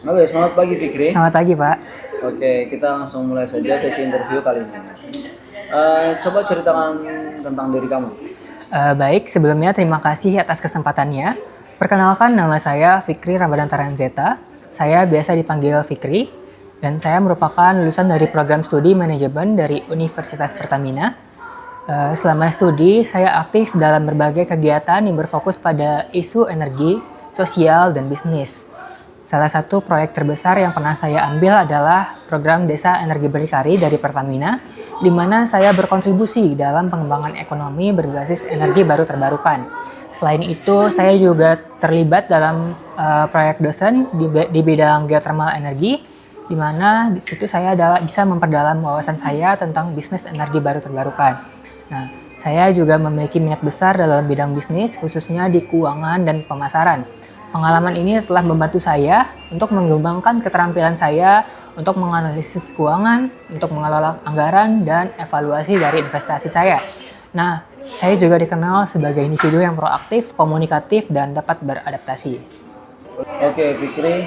Oke, selamat pagi Fikri. Selamat pagi, Pak. Oke, kita langsung mulai saja sesi interview kali ini. Coba ceritakan tentang diri kamu. Baik, sebelumnya terima kasih atas kesempatannya. Perkenalkan, nama saya Fikri Ramadan Taranzeta. Saya biasa dipanggil Fikri, dan saya merupakan lulusan dari program studi manajemen dari Universitas Pertamina. Selama studi, saya aktif dalam berbagai kegiatan yang berfokus pada isu energi, sosial, dan bisnis. Salah satu proyek terbesar yang pernah saya ambil adalah program Desa Energi Berdikari dari Pertamina, di mana saya berkontribusi dalam pengembangan ekonomi berbasis energi baru terbarukan. Selain itu, saya juga terlibat dalam proyek dosen di bidang geothermal energi, di mana di situ saya bisa memperdalam wawasan saya tentang bisnis energi baru terbarukan. Nah, saya juga memiliki minat besar dalam bidang bisnis, khususnya di keuangan dan pemasaran. Pengalaman ini telah membantu saya untuk mengembangkan keterampilan saya untuk menganalisis keuangan, untuk mengelola anggaran, dan evaluasi dari investasi saya. Nah, saya juga dikenal sebagai individu yang proaktif, komunikatif, dan dapat beradaptasi. Oke, Fikri,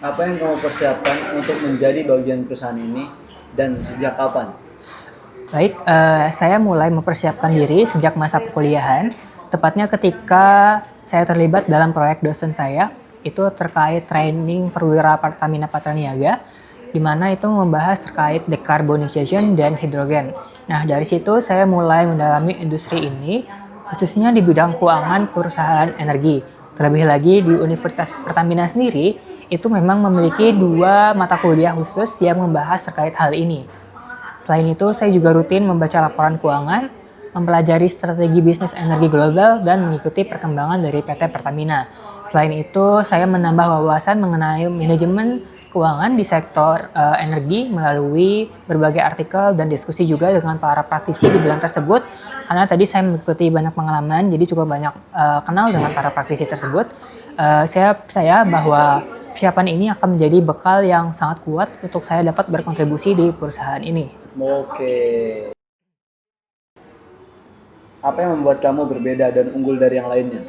apa yang kamu persiapkan untuk menjadi bagian perusahaan ini dan sejak kapan? Baik, saya mulai mempersiapkan diri sejak masa perkuliahan, tepatnya ketika saya terlibat dalam proyek dosen saya, itu terkait training perwira Pertamina Patraniaga, di mana itu membahas terkait decarbonization dan hidrogen. Nah, dari situ saya mulai mendalami industri ini, khususnya di bidang keuangan perusahaan energi. Terlebih lagi di Universitas Pertamina sendiri, itu memang memiliki 2 mata kuliah khusus yang membahas terkait hal ini. Selain itu, saya juga rutin membaca laporan keuangan, mempelajari strategi bisnis energi global, dan mengikuti perkembangan dari PT Pertamina. Selain itu, saya menambah wawasan mengenai manajemen keuangan di sektor energi melalui berbagai artikel dan diskusi juga dengan para praktisi di bidang tersebut. Karena tadi saya mengikuti banyak pengalaman, jadi cukup banyak kenal dengan para praktisi tersebut. Saya percaya bahwa persiapan ini akan menjadi bekal yang sangat kuat untuk saya dapat berkontribusi di perusahaan ini. Oke. Apa yang membuat kamu berbeda dan unggul dari yang lainnya?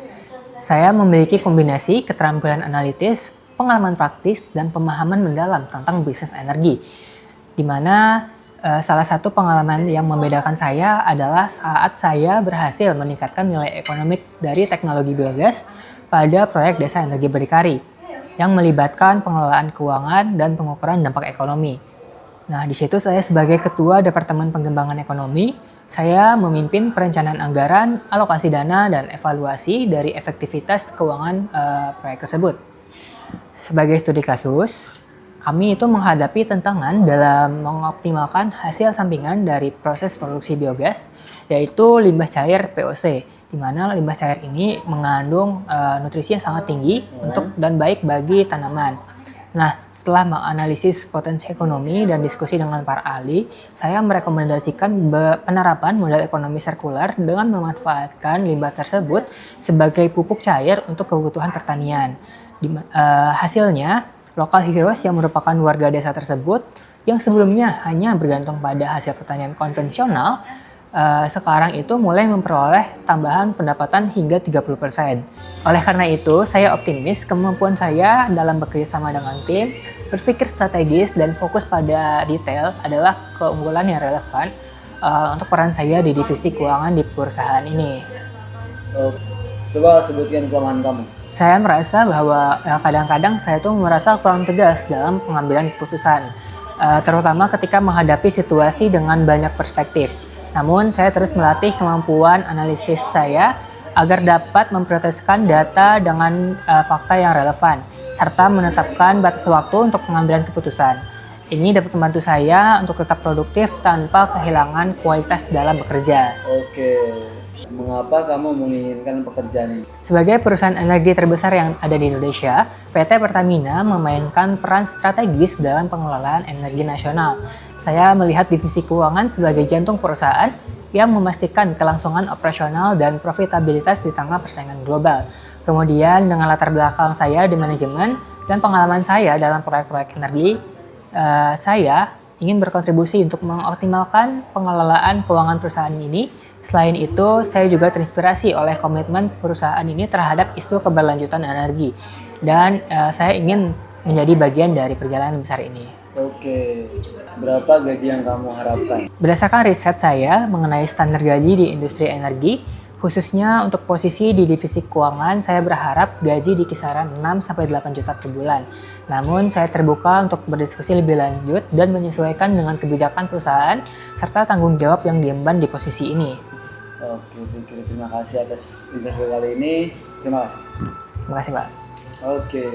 Saya memiliki kombinasi keterampilan analitis, pengalaman praktis, dan pemahaman mendalam tentang bisnis energi. Di mana salah satu pengalaman yang membedakan saya adalah saat saya berhasil meningkatkan nilai ekonomi dari teknologi biogas pada proyek Desa Energi Berdikari yang melibatkan pengelolaan keuangan dan pengukuran dampak ekonomi. Nah, di situ saya sebagai Ketua Departemen Pengembangan Ekonomi, saya memimpin perencanaan anggaran, alokasi dana, dan evaluasi dari efektivitas keuangan proyek tersebut. Sebagai studi kasus, kami itu menghadapi tantangan dalam mengoptimalkan hasil sampingan dari proses produksi biogas, yaitu limbah cair POC, di mana limbah cair ini mengandung nutrisi yang sangat tinggi dan baik bagi tanaman. Nah, setelah menganalisis potensi ekonomi dan diskusi dengan para ahli, saya merekomendasikan penerapan model ekonomi sirkular dengan memanfaatkan limbah tersebut sebagai pupuk cair untuk kebutuhan pertanian. Hasilnya, lokal heroes yang merupakan warga desa tersebut yang sebelumnya hanya bergantung pada hasil pertanian konvensional, sekarang itu mulai memperoleh tambahan pendapatan hingga 30%. Oleh karena itu, saya optimis kemampuan saya dalam bekerja sama dengan tim, berpikir strategis, dan fokus pada detail adalah keunggulan yang relevan untuk peran saya di divisi keuangan di perusahaan ini. Coba sebutkan kelemahan kamu. Saya merasa bahwa kadang-kadang saya tuh merasa kurang tegas dalam pengambilan keputusan, terutama ketika menghadapi situasi dengan banyak perspektif. Namun, saya terus melatih kemampuan analisis saya agar dapat memprioritaskan data dengan fakta yang relevan, serta menetapkan batas waktu untuk pengambilan keputusan. Ini dapat membantu saya untuk tetap produktif tanpa kehilangan kualitas dalam bekerja. Oke, mengapa kamu menginginkan pekerjaan ini? Sebagai perusahaan energi terbesar yang ada di Indonesia, PT Pertamina memainkan peran strategis dalam pengelolaan energi nasional. Saya melihat divisi keuangan sebagai jantung perusahaan yang memastikan kelangsungan operasional dan profitabilitas di tengah persaingan global. Kemudian dengan latar belakang saya di manajemen dan pengalaman saya dalam proyek-proyek energi, saya ingin berkontribusi untuk mengoptimalkan pengelolaan keuangan perusahaan ini. Selain itu, saya juga terinspirasi oleh komitmen perusahaan ini terhadap isu keberlanjutan energi. Dan saya ingin menjadi bagian dari perjalanan besar ini. Oke, berapa gaji yang kamu harapkan? Berdasarkan riset saya mengenai standar gaji di industri energi, khususnya untuk posisi di divisi keuangan, saya berharap gaji di kisaran 6-8 juta per bulan. Namun, saya terbuka untuk berdiskusi lebih lanjut dan menyesuaikan dengan kebijakan perusahaan serta tanggung jawab yang diemban di posisi ini. Oke, Fikri, terima kasih atas interview kali ini. Terima kasih. Terima kasih, Pak. Oke.